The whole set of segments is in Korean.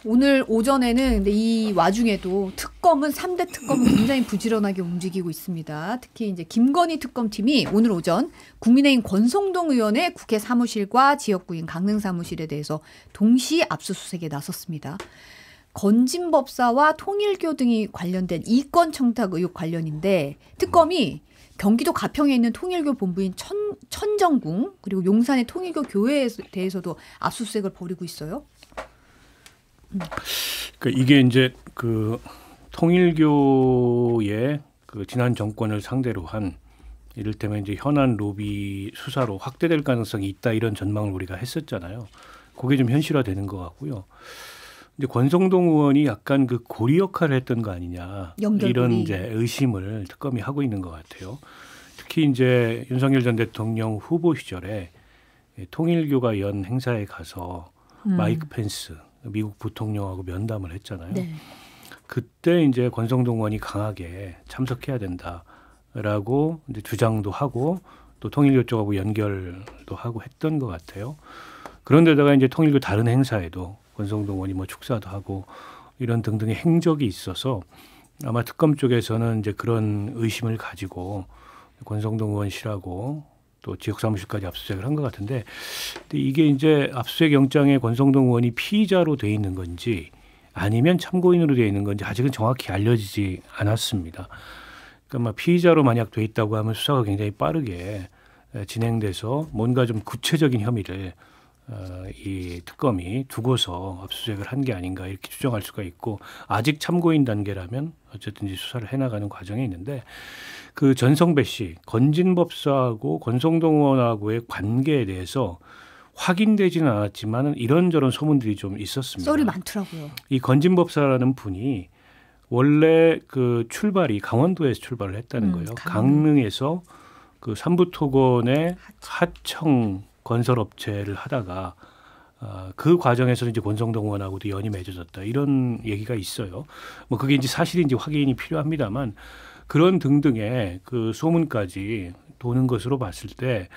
오늘 오전에는 근데 이 와중에도 특검은 3대 특검은 굉장히 부지런하게 움직이고 있습니다. 특히 이제 김건희 특검팀이 오늘 오전 국민의힘 권성동 의원의 국회 사무실과 지역구인 강릉 사무실에 대해서 동시 압수수색에 나섰습니다. 건진법사와 통일교 등이 관련된 이권 청탁 의혹 관련인데 특검이 경기도 가평에 있는 통일교 본부인 천정궁 그리고 용산의 통일교 교회에 대해서도 압수수색을 벌이고 있어요. 그러니까 이게 이제 그 통일교의 그 지난 정권을 상대로 한 이를테면 이제 현안 로비 수사로 확대될 가능성이 있다 이런 전망을 우리가 했었잖아요. 그게 좀 현실화되는 것 같고요. 이제 권성동 의원이 약간 그 고리 역할을 했던 거 아니냐 이런 이제 의심을 특검이 하고 있는 것 같아요. 특히 이제 윤석열 전 대통령 후보 시절에 통일교가 연 행사에 가서 마이크 펜스 미국 부통령하고 면담을 했잖아요. 네. 그때 이제 권성동 의원이 강하게 참석해야 된다라고 이제 주장도 하고 또 통일교 쪽하고 연결도 하고 했던 것 같아요. 그런데다가 이제 통일교 다른 행사에도 권성동 의원이 뭐 축사도 하고 이런 등등의 행적이 있어서 아마 특검 쪽에서는 이제 그런 의심을 가지고 권성동 의원 씨라고 또 지역 사무실까지 압수수색을 한 것 같은데 이게 이제 압수수색 영장에 권성동 의원이 피의자로 돼 있는 건지 아니면 참고인으로 돼 있는 건지 아직은 정확히 알려지지 않았습니다. 그러니까 피의자로 만약 돼 있다고 하면 수사가 굉장히 빠르게 진행돼서 뭔가 좀 구체적인 혐의를 이 특검이 두고서 압수수색을 한 게 아닌가 이렇게 추정할 수가 있고 아직 참고인 단계라면 어쨌든 수사를 해나가는 과정에 있는데 그 전성배 씨, 건진법사하고 권성동 의원하고의 관계에 대해서 확인되지는 않았지만 이런저런 소문들이 좀 있었습니다. 썰이 많더라고요. 이 건진법사라는 분이 원래 그 출발이 강원도에서 출발을 했다는 거예요. 강릉에서 그 삼부토건의 하청 건설업체를 하다가 그 과정에서 이제 권성동 의원하고도 연이 맺어졌다 이런 얘기가 있어요. 뭐 그게 이제 사실인지 확인이 필요합니다만 그런 등등의 그 소문까지 도는 것으로 봤을 때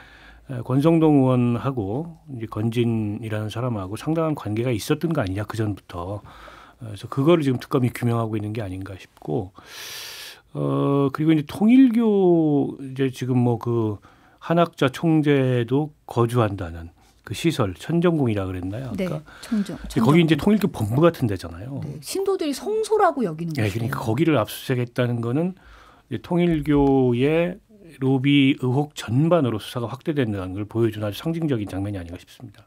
권성동 의원하고 이제 건진이라는 사람하고 상당한 관계가 있었던 거 아니냐 그 전부터. 그래서 그거를 지금 특검이 규명하고 있는 게 아닌가 싶고 그리고 이제 통일교 이제 지금 뭐 그 한학자 총재도 거주한다는 그 시설 천정궁이라 그랬나요? 아까? 네, 천정궁. 거기 이제 통일교 본부 같은 데잖아요. 네, 신도들이 성소라고 여기는 거죠. 네, 그러니까 거기를 압수수색했다는 거는 이제 통일교의 로비 의혹 전반으로 수사가 확대된다는 걸 보여주는 아주 상징적인 장면이 아닌가 싶습니다.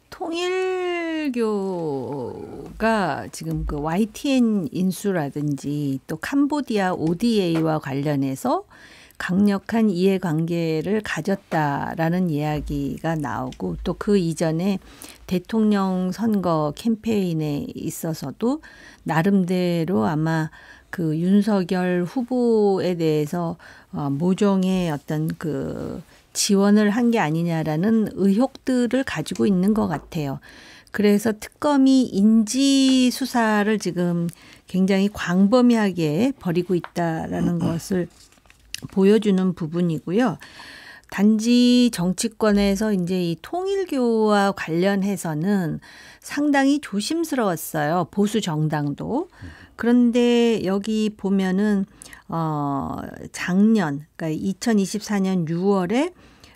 통일교가 지금 그 YTN 인수라든지 또 캄보디아 ODA와 관련해서 강력한 이해관계를 가졌다라는 이야기가 나오고 또 그 이전에 대통령 선거 캠페인에 있어서도 나름대로 아마 그 윤석열 후보에 대해서 모종의 어떤 그 지원을 한 게 아니냐라는 의혹들을 가지고 있는 것 같아요. 그래서 특검이 인지 수사를 지금 굉장히 광범위하게 벌이고 있다라는 것을 보여주는 부분이고요. 단지 정치권에서 이제 이 통일교와 관련해서는 상당히 조심스러웠어요. 보수 정당도. 그런데 여기 보면은 작년, 그러니까 2024년 6월에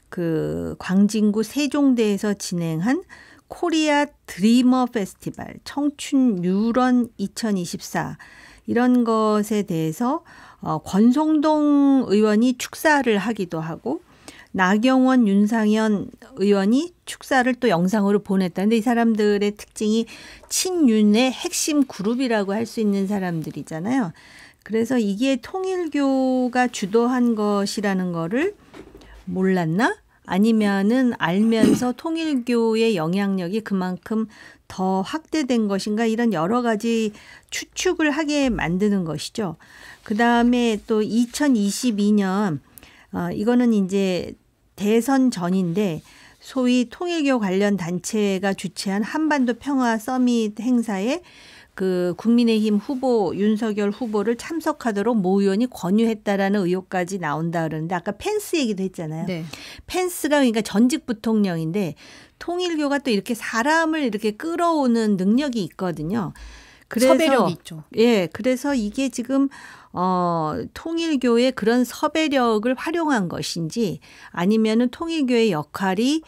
그 광진구 세종대에서 진행한 코리아 드리머 페스티벌 청춘 유런 2024 이런 것에 대해서 권성동 의원이 축사를 하기도 하고 나경원, 윤상현 의원이 축사를 또 영상으로 보냈다는데 이 사람들의 특징이 친윤의 핵심 그룹이라고 할 수 있는 사람들이잖아요. 그래서 이게 통일교가 주도한 것이라는 거를 몰랐나? 아니면은 알면서 통일교의 영향력이 그만큼 더 확대된 것인가 이런 여러 가지 추측을 하게 만드는 것이죠. 그다음에 또 2022년 이거는 이제 대선 전인데 소위 통일교 관련 단체가 주최한 한반도 평화 서밋 행사에 그 국민의힘 후보 윤석열 후보를 참석하도록 모 의원이 권유했다라는 의혹까지 나온다 그러는데 아까 펜스 얘기도 했잖아요. 네. 펜스가 그러니까 전직 부통령인데 통일교가 또 이렇게 사람을 이렇게 끌어오는 능력이 있거든요. 그래서 섭외력이 있죠. 예, 그래서 이게 지금 통일교의 그런 섭외력을 활용한 것인지 아니면은 통일교의 역할이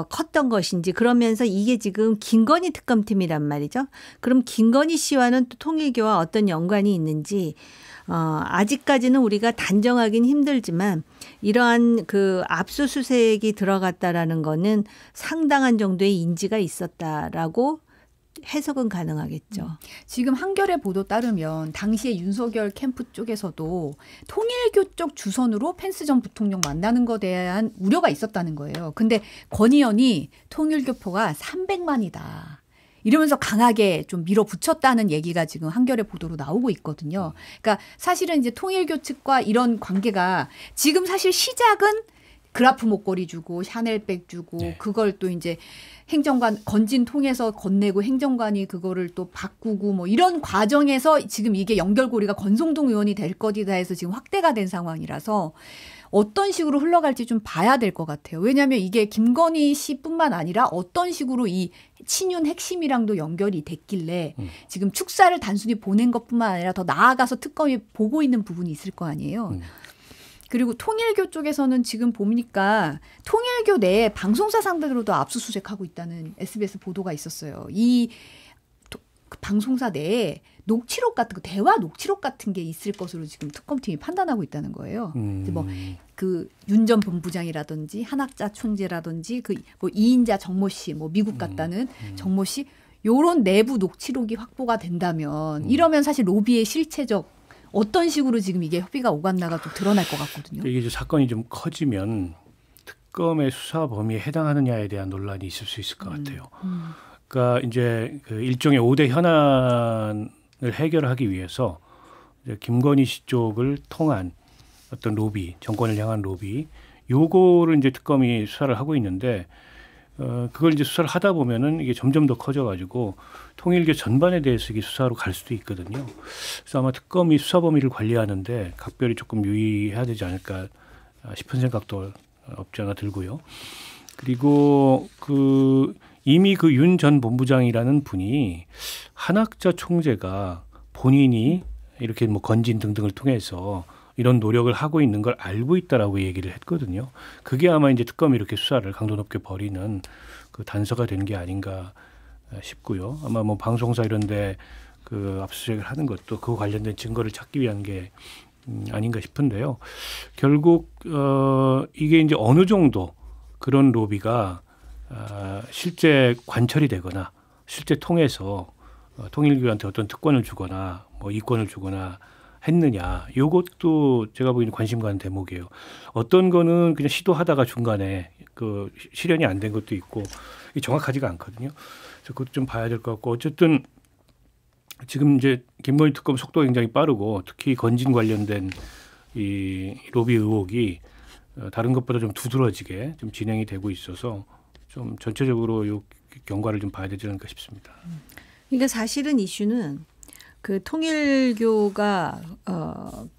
컸던 것인지 그러면서 이게 지금 김건희 특검팀이란 말이죠. 그럼 김건희 씨와는 또 통일교와 어떤 연관이 있는지 아직까지는 우리가 단정하긴 힘들지만 이러한 그 압수수색이 들어갔다라는 거는 상당한 정도의 인지가 있었다라고 해석은 가능하겠죠. 지금 한겨레 보도 따르면 당시에 윤석열 캠프 쪽에서도 통일교 쪽 주선으로 펜스 전 부통령 만나는 것에 대한 우려가 있었다는 거예요. 근데 권 의원이 통일교표가 300만이다. 이러면서 강하게 좀 밀어붙였다는 얘기가 지금 한겨레 보도로 나오고 있거든요. 그러니까 사실은 이제 통일교 측과 이런 관계가 지금 사실 시작은 그라프 목걸이 주고 샤넬백 주고 네. 그걸 또 이제 행정관 건진 통해서 건네고 행정관이 그거를 또 바꾸고 뭐 이런 과정에서 지금 이게 연결고리가 권성동 의원이 될 것이다 해서 지금 확대가 된 상황이라서 어떤 식으로 흘러갈지 좀 봐야 될 것 같아요. 왜냐하면 이게 김건희 씨뿐만 아니라 어떤 식으로 이 친윤 핵심이랑도 연결이 됐길래 지금 축사를 단순히 보낸 것뿐만 아니라 더 나아가서 특검이 보고 있는 부분이 있을 거 아니에요. 그리고 통일교 쪽에서는 지금 보니까 통일교 내에 방송사 상대로도 압수수색하고 있다는 SBS 보도가 있었어요. 이 그 방송사 내에 녹취록 같은 거, 대화 녹취록 같은 게 있을 것으로 지금 특검팀이 판단하고 있다는 거예요. 뭐 그 윤 전 본부장이라든지 한학자 촌재라든지 그 뭐 이인자 정모 씨, 뭐 미국 갔다는 정모 씨, 요런 내부 녹취록이 확보가 된다면 이러면 사실 로비의 실체적 어떤 식으로 지금 이게 협의가 오갔나가 좀 드러날 것 같거든요. 이게 이제 사건이 좀 커지면 특검의 수사 범위에 해당하느냐에 대한 논란이 있을 수 있을 것 같아요. 그러니까 이제 그 일종의 5대 현안을 해결하기 위해서 이제 김건희 씨 쪽을 통한 어떤 로비, 정권을 향한 로비, 요거를 이제 특검이 수사를 하고 있는데 그걸 이제 수사를 하다 보면은 이게 점점 더 커져가지고 통일교 전반에 대해서 이게 수사로 갈 수도 있거든요. 그래서 아마 특검이 수사 범위를 관리하는데 각별히 조금 유의해야 되지 않을까 싶은 생각도 없지 않아 들고요. 그리고 이미 그 윤 전 본부장이라는 분이 한학자 총재가 본인이 이렇게 뭐 건진 등등을 통해서 이런 노력을 하고 있는 걸 알고 있다라고 얘기를 했거든요. 그게 아마 이제 특검이 이렇게 수사를 강도 높게 벌이는 그 단서가 된 게 아닌가 싶고요. 아마 뭐 방송사 이런데 그 압수수색을 하는 것도 그 관련된 증거를 찾기 위한 게 아닌가 싶은데요. 결국 이게 이제 어느 정도 그런 로비가 실제 관철이 되거나 실제 통해서 통일교한테 어떤 특권을 주거나 뭐 이권을 주거나 했느냐. 이것도 제가 보기에는 관심 가는 대목이에요. 어떤 거는 그냥 시도하다가 중간에 그 실현이 안 된 것도 있고 정확하지가 않거든요. 그래서 그것도 좀 봐야 될 것 같고 어쨌든 지금 이제 김건희 특검 속도가 굉장히 빠르고 특히 건진 관련된 이 로비 의혹이 다른 것보다 좀 두드러지게 좀 진행이 되고 있어서 좀 전체적으로 이 경과를 좀 봐야 되지 않을까 싶습니다. 그러니까 사실은 이슈는 그 통일교가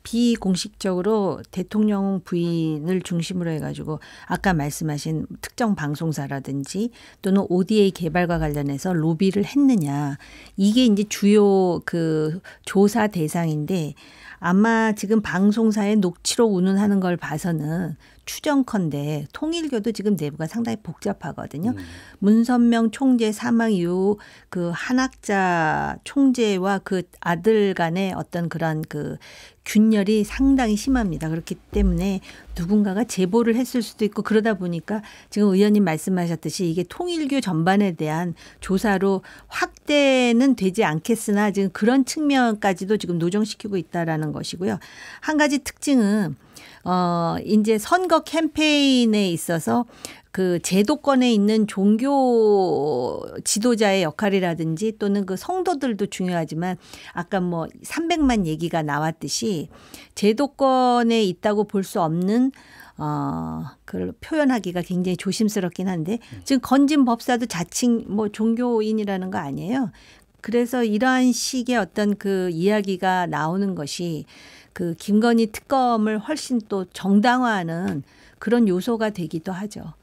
비공식적으로 대통령 부인을 중심으로 해가지고 아까 말씀하신 특정 방송사라든지 또는 ODA 개발과 관련해서 로비를 했느냐 이게 이제 주요 그 조사 대상인데 아마 지금 방송사의 녹취록 운운하는 걸 봐서는 추정컨대 통일교도 지금 내부가 상당히 복잡하거든요. 문선명 총재 사망 이후 그 한학자 총재와 그 아들 간의 어떤 그런 그 균열이 상당히 심합니다. 그렇기 때문에 누군가가 제보를 했을 수도 있고 그러다 보니까 지금 의원님 말씀하셨듯이 이게 통일교 전반에 대한 조사로 확대는 되지 않겠으나 지금 그런 측면까지도 지금 노정시키고 있다라는 것이고요. 한 가지 특징은 이제 선거 캠페인에 있어서 그 제도권에 있는 종교 지도자의 역할이라든지 또는 그 성도들도 중요하지만 아까 뭐 300만 얘기가 나왔듯이 제도권에 있다고 볼 수 없는 그걸 표현하기가 굉장히 조심스럽긴 한데 지금 건진 법사도 자칭 뭐 종교인이라는 거 아니에요. 그래서 이러한 식의 어떤 그 이야기가 나오는 것이 그 김건희 특검을 훨씬 또 정당화하는 그런 요소가 되기도 하죠.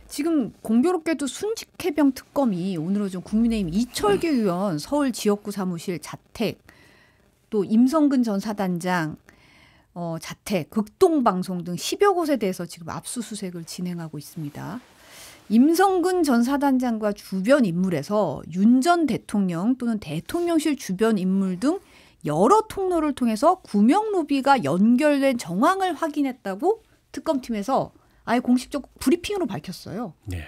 지금 공교롭게도 순직해병 특검이 오늘 오전 국민의힘 이철규 의원 서울 지역구 사무실 자택, 또 임성근 전 사단장 자택, 극동방송 등 10여 곳에 대해서 지금 압수수색을 진행하고 있습니다. 임성근 전 사단장과 주변 인물에서 윤 전 대통령 또는 대통령실 주변 인물 등 여러 통로를 통해서 구명 로비가 연결된 정황을 확인했다고 특검팀에서 아예 공식적 브리핑으로 밝혔어요. 네,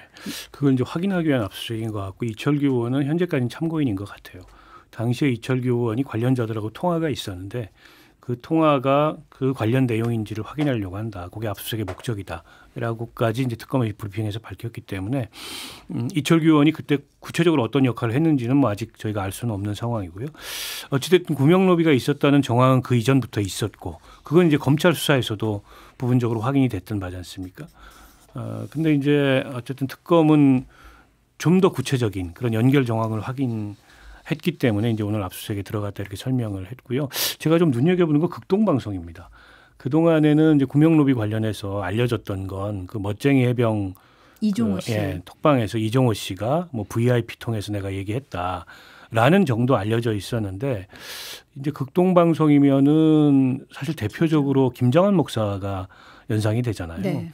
그걸 이제 확인하기 위한 압수수색인 것 같고 이철규 의원은 현재까지는 참고인인 것 같아요. 당시에 이철규 의원이 관련자들하고 통화가 있었는데 그 통화가 그 관련 내용인지를 확인하려고 한다. 그게 압수수색의 목적이다라고까지 이제 특검의 브리핑에서 밝혔기 때문에 이철규 의원이 그때 구체적으로 어떤 역할을 했는지는 뭐 아직 저희가 알 수는 없는 상황이고요. 어찌됐든 구명 로비가 있었다는 정황은 그 이전부터 있었고 그건 이제 검찰 수사에서도 부분적으로 확인이 됐던 바지 않습니까? 근데 이제 어쨌든 특검은 좀 더 구체적인 그런 연결 정황을 확인했기 때문에 이제 오늘 압수수색에 들어갔다 이렇게 설명을 했고요. 제가 좀 눈여겨보는 건 극동방송입니다. 그 동안에는 이제 구명로비 관련해서 알려졌던 건 그 멋쟁이 해병 이종호 씨, 톡방에서 이종호 씨가 뭐 VIP 통해서 내가 얘기했다라는 정도 알려져 있었는데 이제 극동방송이면은 사실 대표적으로 김정한 목사가 연상이 되잖아요. 네.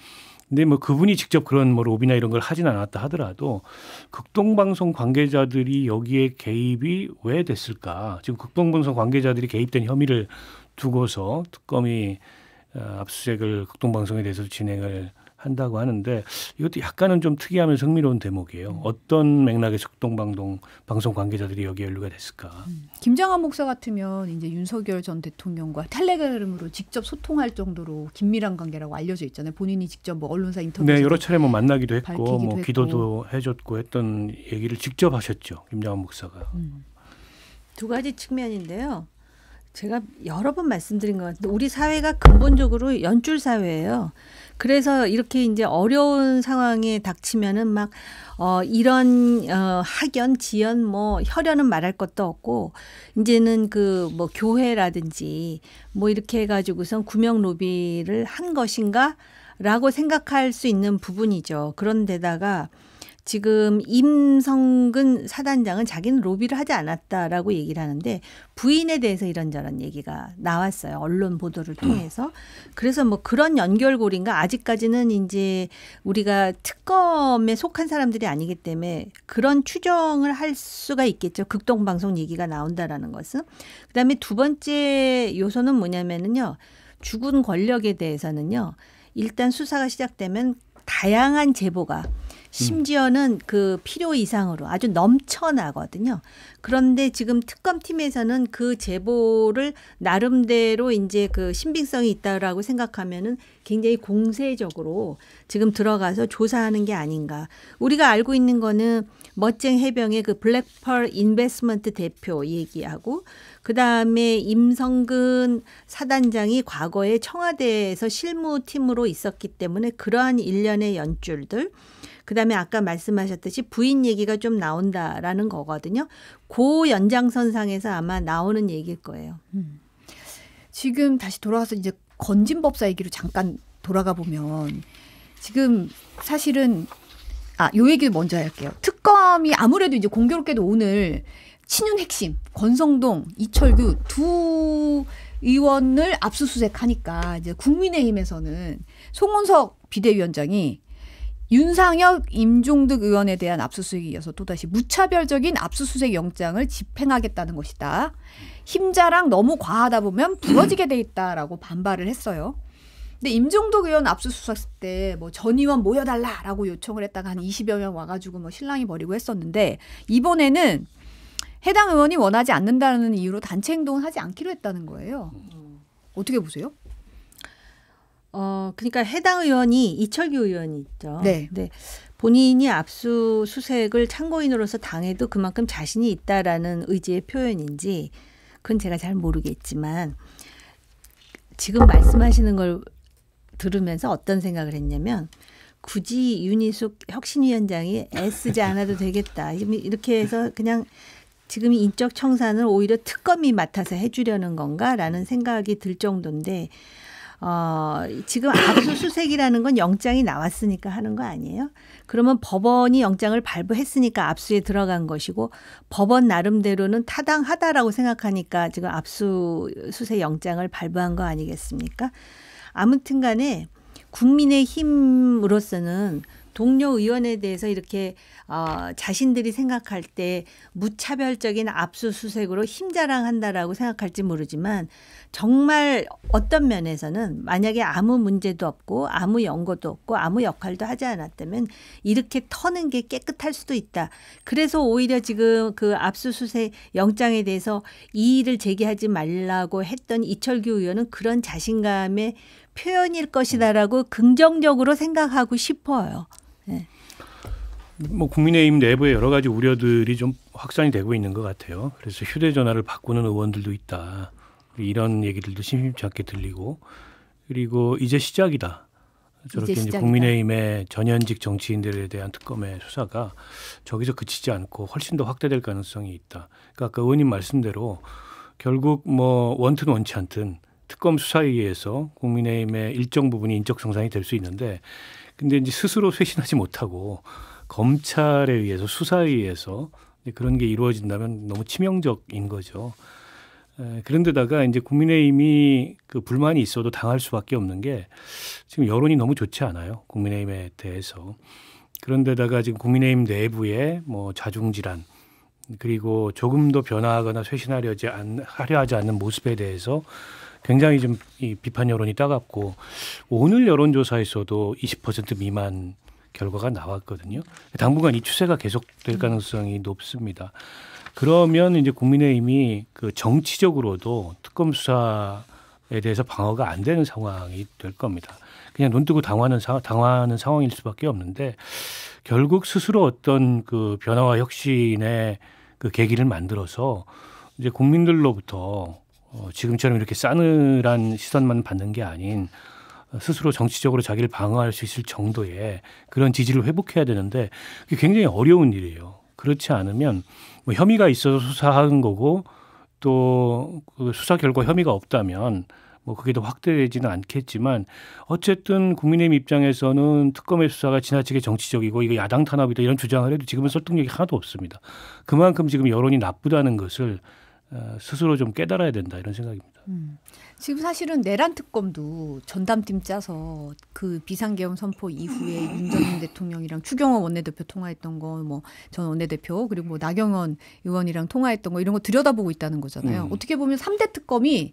근데 뭐 그분이 직접 그런 뭐 로비나 이런 걸 하진 않았다 하더라도 극동방송 관계자들이 여기에 개입이 왜 됐을까? 지금 극동방송 관계자들이 개입된 혐의를 두고서 특검이 압수수색을 극동방송에 대해서 진행을 한다고 하는데 이것도 약간은 좀 특이하면서 흥미로운 대목이에요. 어떤 맥락에서 극동방송 관계자들이 여기에 연루가 됐을까? 김장한 목사 같으면 이제 윤석열 전 대통령과 텔레그램으로 직접 소통할 정도로 긴밀한 관계라고 알려져 있잖아요. 본인이 직접 뭐 언론사 인터뷰에서 네, 여러 차례 뭐 만나기도 했고 뭐 했고. 기도도 해줬고 했던 얘기를 직접 하셨죠. 김장한 목사가. 두 가지 측면인데요. 제가 여러 번 말씀드린 것 같은데 우리 사회가 근본적으로 연줄 사회예요. 그래서 이렇게 이제 어려운 상황에 닥치면은 막 이런 학연, 지연, 뭐 혈연은 말할 것도 없고 이제는 그 뭐 교회라든지 뭐 이렇게 해가지고선 구명 로비를 한 것인가라고 생각할 수 있는 부분이죠. 그런데다가 지금 임성근 사단장은 자기는 로비를 하지 않았다라고 얘기를 하는데 부인에 대해서 이런저런 얘기가 나왔어요. 언론 보도를 통해서. 그래서 뭐 그런 연결고리인가 아직까지는 이제 우리가 특검에 속한 사람들이 아니기 때문에 그런 추정을 할 수가 있겠죠. 극동방송 얘기가 나온다라는 것은. 그다음에 두 번째 요소는 뭐냐면은요. 죽은 권력에 대해서는요. 일단 수사가 시작되면 다양한 제보가 심지어는 그 필요 이상으로 아주 넘쳐나거든요. 그런데 지금 특검팀에서는 그 제보를 나름대로 이제 그 신빙성이 있다라고 생각하면은 굉장히 공세적으로 지금 들어가서 조사하는 게 아닌가. 우리가 알고 있는 거는 멋쟁 해병의 그 블랙펄 인베스트먼트 대표 얘기하고 그다음에 임성근 사단장이 과거에 청와대에서 실무팀으로 있었기 때문에 그러한 일련의 연줄들 그다음에 아까 말씀하셨듯이 부인 얘기가 좀 나온다라는 거거든요. 그 연장선상에서 아마 나오는 얘기일 거예요. 지금 다시 돌아가서 이제 건진법사 얘기로 잠깐 돌아가 보면 지금 사실은 요 얘기 먼저 할게요. 특검이 아무래도 이제 공교롭게도 오늘 친윤 핵심 권성동, 이철규 두 의원을 압수수색하니까 이제 국민의힘에서는 송원석 비대위원장이 윤상혁, 임종득 의원에 대한 압수수색에 이어서 또다시 무차별적인 압수수색 영장을 집행하겠다는 것이다. 힘자랑 너무 과하다 보면 부러지게 돼 있다라고 반발을 했어요. 근데 임종득 의원 압수수색 때 뭐 전 의원 모여달라라고 요청을 했다가 한 20여 명 와가지고 뭐 실랑이 벌이고 했었는데 이번에는 해당 의원이 원하지 않는다는 이유로 단체 행동을 하지 않기로 했다는 거예요. 어떻게 보세요? 그러니까 해당 의원이 이철규 의원이 있죠. 네. 네. 본인이 압수수색을 참고인으로서 당해도 그만큼 자신이 있다라는 의지의 표현인지 그건 제가 잘 모르겠지만 지금 말씀하시는 걸 들으면서 어떤 생각을 했냐면 굳이 윤희숙 혁신위원장이 애쓰지 않아도 되겠다. 이렇게 해서 그냥 지금 인적 청산을 오히려 특검이 맡아서 해주려는 건가라는 생각이 들 정도인데 지금 압수수색이라는 건 영장이 나왔으니까 하는 거 아니에요? 그러면 법원이 영장을 발부했으니까 압수에 들어간 것이고 법원 나름대로는 타당하다라고 생각하니까 지금 압수수색 영장을 발부한 거 아니겠습니까? 아무튼 간에 국민의힘으로서는 동료 의원에 대해서 이렇게 자신들이 생각할 때 무차별적인 압수수색으로 힘자랑한다라고 생각할지 모르지만 정말 어떤 면에서는 만약에 아무 문제도 없고 아무 연고도 없고 아무 역할도 하지 않았다면 이렇게 터는 게 깨끗할 수도 있다. 그래서 오히려 지금 그 압수수색 영장에 대해서 이의를 제기하지 말라고 했던 이철규 의원은 그런 자신감의 표현일 것이다라고 긍정적으로 생각하고 싶어요. 네. 뭐 국민의힘 내부에 여러 가지 우려들이 좀 확산이 되고 있는 것 같아요. 그래서 휴대전화를 바꾸는 의원들도 있다. 이런 얘기들도 심심치 않게 들리고 그리고 이제 시작이다. 저렇게 이제 국민의힘의 전현직 정치인들에 대한 특검의 수사가 저기서 그치지 않고 훨씬 더 확대될 가능성이 있다. 그러니까 아까 의원님 말씀대로 결국 뭐 원튼 원치 않든 특검 수사에 의해서 국민의힘의 일정 부분이 인적 정상이 될 수 있는데 근데 이제 스스로 쇄신하지 못하고 검찰에 의해서 수사에 의해서 그런 게 이루어진다면 너무 치명적인 거죠. 그런데다가 이제 국민의힘이 그 불만이 있어도 당할 수밖에 없는 게 지금 여론이 너무 좋지 않아요. 국민의힘에 대해서. 그런데다가 지금 국민의힘 내부에 뭐 자중질환 그리고 조금 더 변화하거나 쇄신하려 하지 않는 모습에 대해서 굉장히 좀 이 비판 여론이 따갑고 오늘 여론조사에서도 20% 미만 결과가 나왔거든요. 당분간 이 추세가 계속될 가능성이 높습니다. 그러면 이제 국민의힘이 그 정치적으로도 특검 수사에 대해서 방어가 안 되는 상황이 될 겁니다. 그냥 눈 뜨고 당하는 상황일 수밖에 없는데 결국 스스로 어떤 그 변화와 혁신의 그 계기를 만들어서 이제 국민들로부터 지금처럼 이렇게 싸늘한 시선만 받는 게 아닌 스스로 정치적으로 자기를 방어할 수 있을 정도의 그런 지지를 회복해야 되는데 그게 굉장히 어려운 일이에요. 그렇지 않으면 뭐 혐의가 있어서 수사하는 거고 또 그 수사 결과 혐의가 없다면 뭐 그게 더 확대되지는 않겠지만 어쨌든 국민의힘 입장에서는 특검의 수사가 지나치게 정치적이고 이거 야당 탄압이다 이런 주장을 해도 지금은 설득력이 하나도 없습니다. 그만큼 지금 여론이 나쁘다는 것을 스스로 좀 깨달아야 된다 이런 생각입니다. 지금 사실은 내란 특검도 전담팀 짜서 그 비상계엄 선포 이후에 윤 전 대통령이랑 추경호 원내대표 통화했던 거, 뭐 전 원내대표 그리고 뭐 나경원 의원이랑 통화했던 거 이런 거 들여다보고 있다는 거잖아요. 어떻게 보면 3대 특검이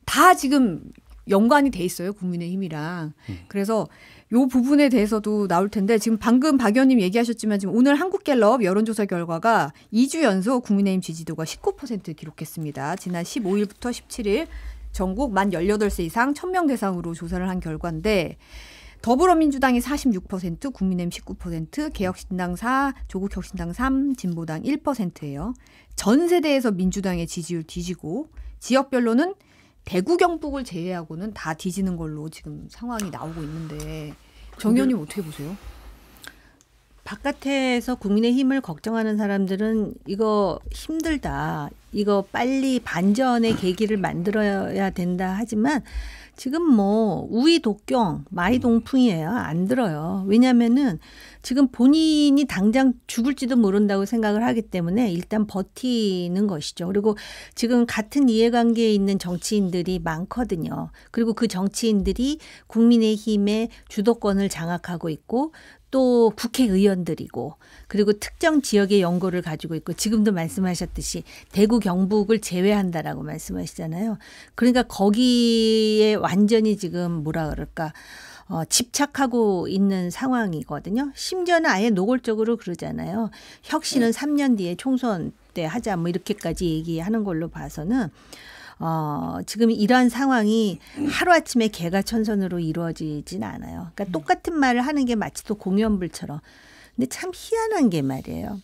다 지금 연관이 돼 있어요. 국민의힘이랑. 그래서 요 부분에 대해서도 나올 텐데 지금 방금 박 의원님 얘기하셨지만 지금 오늘 한국갤럽 여론조사 결과가 2주 연속 국민의힘 지지도가 19% 기록했습니다. 지난 15일부터 17일 전국 만 18세 이상 1000명 대상으로 조사를 한 결과인데 더불어민주당이 46%, 국민의힘 19%, 개혁신당 4, 조국혁신당 3, 진보당 1%예요. 전 세대에서 민주당의 지지율 뒤지고 지역별로는 대구 경북을 제외하고는 다 뒤지는 걸로 지금 상황이 나오고 있는데 정 의원님 어떻게 보세요? 바깥에서 국민의힘을 걱정하는 사람들은 이거 힘들다. 이거 빨리 반전의 계기를 만들어야 된다 하지만 지금 뭐 우이 독경, 마이 동풍이에요. 안 들어요. 왜냐하면은 지금 본인이 당장 죽을지도 모른다고 생각을 하기 때문에 일단 버티는 것이죠. 그리고 지금 같은 이해관계에 있는 정치인들이 많거든요. 그리고 그 정치인들이 국민의힘의 주도권을 장악하고 있고 또 국회의원들이고 그리고 특정 지역의 연고를 가지고 있고 지금도 말씀하셨듯이 대구 경북을 제외한다라고 말씀하시잖아요. 그러니까 거기에 완전히 지금 뭐라 그럴까 집착하고 있는 상황이거든요. 심지어는 아예 노골적으로 그러잖아요. 혁신은 3년 뒤에 총선 때 하자 뭐 이렇게까지 얘기하는 걸로 봐서는 지금 이러한 상황이 하루아침에 개가천선으로 이루어지진 않아요. 그러니까 똑같은 말을 하는 게 마치 또 공연불처럼. 근데 참 희한한 게 말이에요.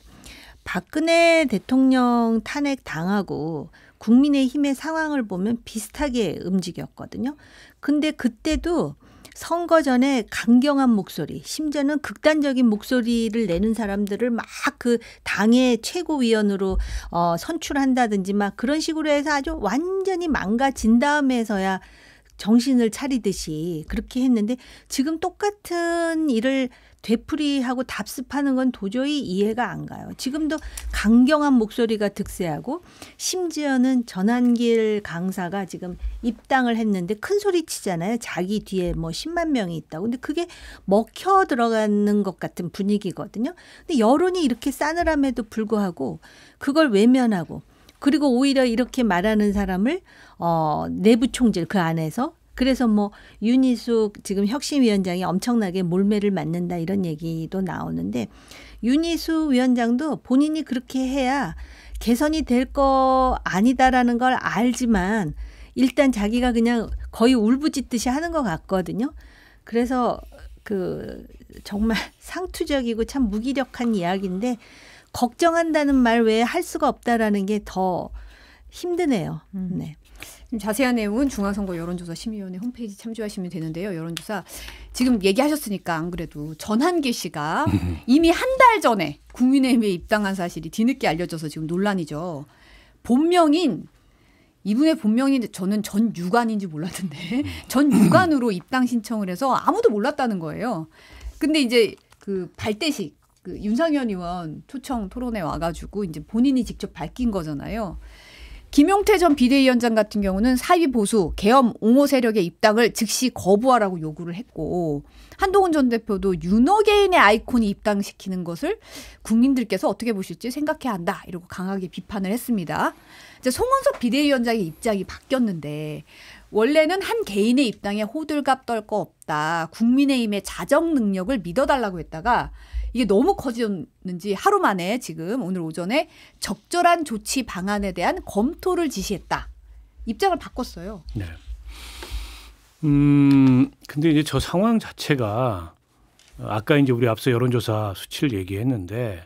박근혜 대통령 탄핵 당하고 국민의힘의 상황을 보면 비슷하게 움직였거든요. 근데 그때도 선거 전에 강경한 목소리, 심지어는 극단적인 목소리를 내는 사람들을 막 그 당의 최고위원으로 선출한다든지 막 그런 식으로 해서 아주 완전히 망가진 다음에서야 정신을 차리듯이 그렇게 했는데 지금 똑같은 일을 되풀이하고 답습하는 건 도저히 이해가 안 가요. 지금도 강경한 목소리가 득세하고 심지어는 전한길 강사가 지금 입당을 했는데 큰 소리 치잖아요. 자기 뒤에 뭐 10만 명이 있다고. 근데 그게 먹혀 들어가는 것 같은 분위기거든요. 근데 여론이 이렇게 싸늘함에도 불구하고 그걸 외면하고 그리고 오히려 이렇게 말하는 사람을 내부 총질 그 안에서 그래서 뭐 윤희숙 지금 혁신위원장이 엄청나게 몰매를 맞는다 이런 얘기도 나오는데 윤희숙 위원장도 본인이 그렇게 해야 개선이 될 거 아니다라는 걸 알지만 일단 자기가 그냥 거의 울부짖듯이 하는 것 같거든요. 그래서 그 정말 상투적이고 참 무기력한 이야기인데 걱정한다는 말 외에 할 수가 없다라는 게 더 힘드네요. 네. 자세한 내용은 중앙선거 여론조사 심의위원회 홈페이지 참조하시면 되는데요. 여론조사 지금 얘기하셨으니까 안 그래도 전한길 씨가 이미 한 달 전에 국민의힘에 입당한 사실이 뒤늦게 알려져서 지금 논란이죠. 이분의 본명인 저는 전 유관인지 몰랐는데 전 유관으로 입당 신청을 해서 아무도 몰랐다는 거예요. 근데 이제 그 발대식 그 윤상현 의원 초청 토론회 와가지고 이제 본인이 직접 밝힌 거잖아요. 김용태 전 비대위원장 같은 경우는 사위 보수, 계엄, 옹호 세력의 입당을 즉시 거부하라고 요구를 했고 한동훈 전 대표도 윤어게인의 아이콘이 입당시키는 것을 국민들께서 어떻게 보실지 생각해야 한다. 이러고 강하게 비판을 했습니다. 이제 송원석 비대위원장의 입장이 바뀌었는데 원래는 한 개인의 입당에 호들갑 떨 거 없다. 국민의힘의 자정 능력을 믿어달라고 했다가 이게 너무 커졌는지 하루 만에 지금 오늘 오전에 적절한 조치 방안에 대한 검토를 지시했다. 입장을 바꿨어요. 네. 근데 이제 저 상황 자체가 아까 이제 우리 앞서 여론조사 수치를 얘기했는데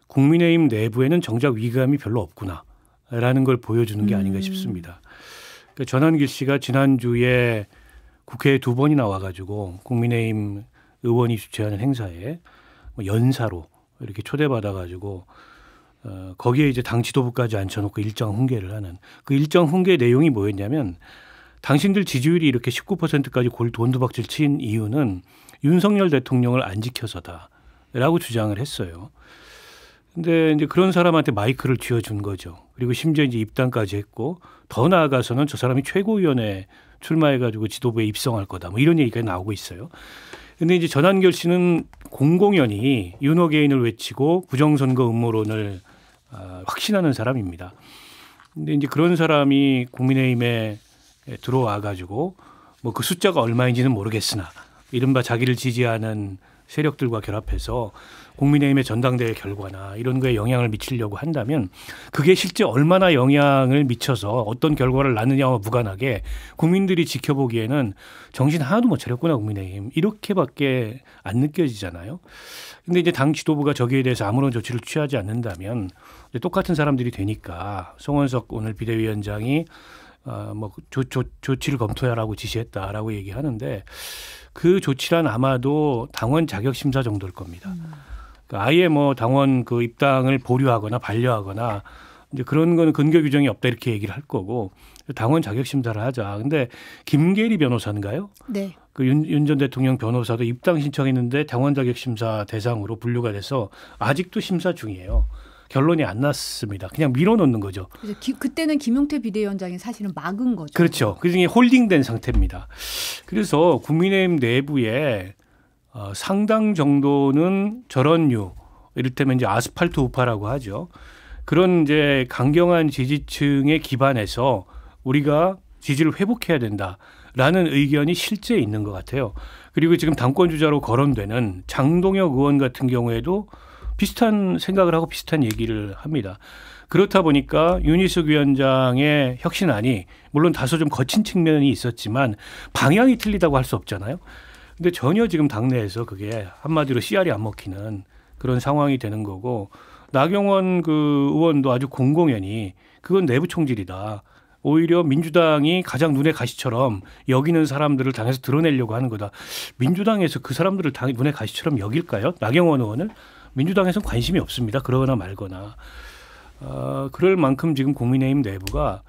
국민의힘 내부에는 정작 위감이 별로 없구나라는 걸 보여주는 게 아닌가 싶습니다. 그러니까 전한길 씨가 지난주에 국회에 2번이나 와가지고 국민의힘 의원이 주최하는 행사에 연사로 이렇게 초대받아가지고 거기에 이제 당 지도부까지 앉혀놓고 일정 훈계를 하는 그 일정 훈계 내용이 뭐였냐면 당신들 지지율이 이렇게 19%까지 곤두박질 친 이유는 윤석열 대통령을 안 지켜서다라고 주장을 했어요. 근데 이제 그런 사람한테 마이크를 쥐어준 거죠. 그리고 심지어 이제 입당까지 했고 더 나아가서는 저 사람이 최고위원회에 출마해가지고 지도부에 입성할 거다. 뭐 이런 얘기가 나오고 있어요. 근데 이제 전한결 씨는 공공연히 윤어게인을 외치고 부정선거 음모론을 확신하는 사람입니다. 근데 이제 그런 사람이 국민의힘에 들어와 가지고 뭐 그 숫자가 얼마인지는 모르겠으나 이른바 자기를 지지하는 세력들과 결합해서 국민의힘의 전당대회 결과나 이런 거에 영향을 미치려고 한다면 그게 실제 얼마나 영향을 미쳐서 어떤 결과를 낳느냐와 무관하게 국민들이 지켜보기에는 정신 하나도 못 차렸구나 국민의힘 이렇게밖에 안 느껴지잖아요. 근데 이제 당 지도부가 저기에 대해서 아무런 조치를 취하지 않는다면 똑같은 사람들이 되니까 송원석 오늘 비대위원장이 뭐 조치를 검토하라고 지시했다라고 얘기하는데 그 조치란 아마도 당원 자격 심사 정도일 겁니다. 그러니까 아예 뭐 당원 그 입당을 보류하거나 반려하거나 이제 그런 거는 근거 규정이 없다 이렇게 얘기를 할 거고 당원 자격 심사를 하자. 근데 김계리 변호사인가요? 네. 그 윤 전 대통령 변호사도 입당 신청했는데 당원 자격 심사 대상으로 분류가 돼서 아직도 심사 중이에요. 결론이 안 났습니다. 그냥 밀어놓는 거죠. 그래서 그때는 김용태 비대위원장이 사실은 막은 거죠. 그렇죠. 그중에 홀딩된 상태입니다. 그래서 국민의힘 내부에 상당 정도는 저런 이를테면 이제 아스팔트 우파라고 하죠. 그런 이제 강경한 지지층에 기반해서 우리가 지지를 회복해야 된다라는 의견이 실제 있는 것 같아요. 그리고 지금 당권 주자로 거론되는 장동혁 의원 같은 경우에도 비슷한 생각을 하고 비슷한 얘기를 합니다. 그렇다 보니까 윤희숙 위원장의 혁신안이 물론 다소 좀 거친 측면이 있었지만 방향이 틀리다고 할 수 없잖아요. 근데 전혀 지금 당내에서 그게 한마디로 씨알이 안 먹히는 그런 상황이 되는 거고 나경원 그 의원도 아주 공공연히 그건 내부 총질이다. 오히려 민주당이 가장 눈에 가시처럼 여기는 사람들을 당에서 드러내려고 하는 거다. 민주당에서 그 사람들을 눈에 가시처럼 여길까요? 나경원 의원을? 민주당에서는 관심이 없습니다. 그러거나 말거나. 그럴 만큼 지금 국민의힘 내부가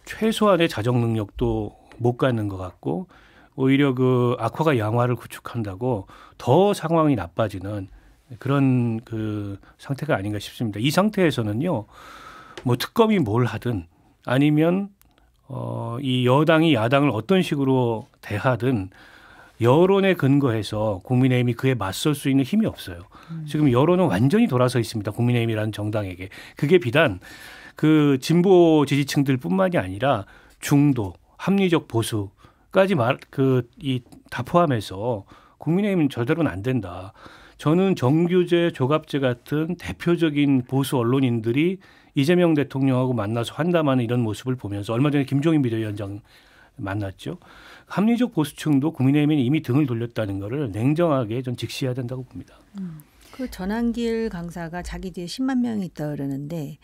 최소한의 자정 능력도 못 갖는 것 같고 오히려 그 악화가 양화를 구축한다고 더 상황이 나빠지는 그런 그 상태가 아닌가 싶습니다. 이 상태에서는요, 뭐 특검이 뭘 하든 아니면 이 여당이 야당을 어떤 식으로 대하든 여론에 근거해서 국민의힘이 그에 맞설 수 있는 힘이 없어요. 지금 여론은 완전히 돌아서 있습니다. 국민의힘이라는 정당에게. 그게 비단 그 진보 지지층들뿐만이 아니라 중도, 합리적 보수까지 다 포함해서 국민의힘은 저대로는 안 된다. 저는 정규재, 조갑재 같은 대표적인 보수 언론인들이 이재명 대통령하고 만나서 환담하는 이런 모습을 보면서 얼마 전에 김종인 비대위원장 만났죠. 합리적 보수층도 국민의힘이 이미 등을 돌렸다는 것을 냉정하게 전 직시해야 된다고 봅니다. 그 전한길 강사가 자기 뒤에 10만 명이 있다 그러는데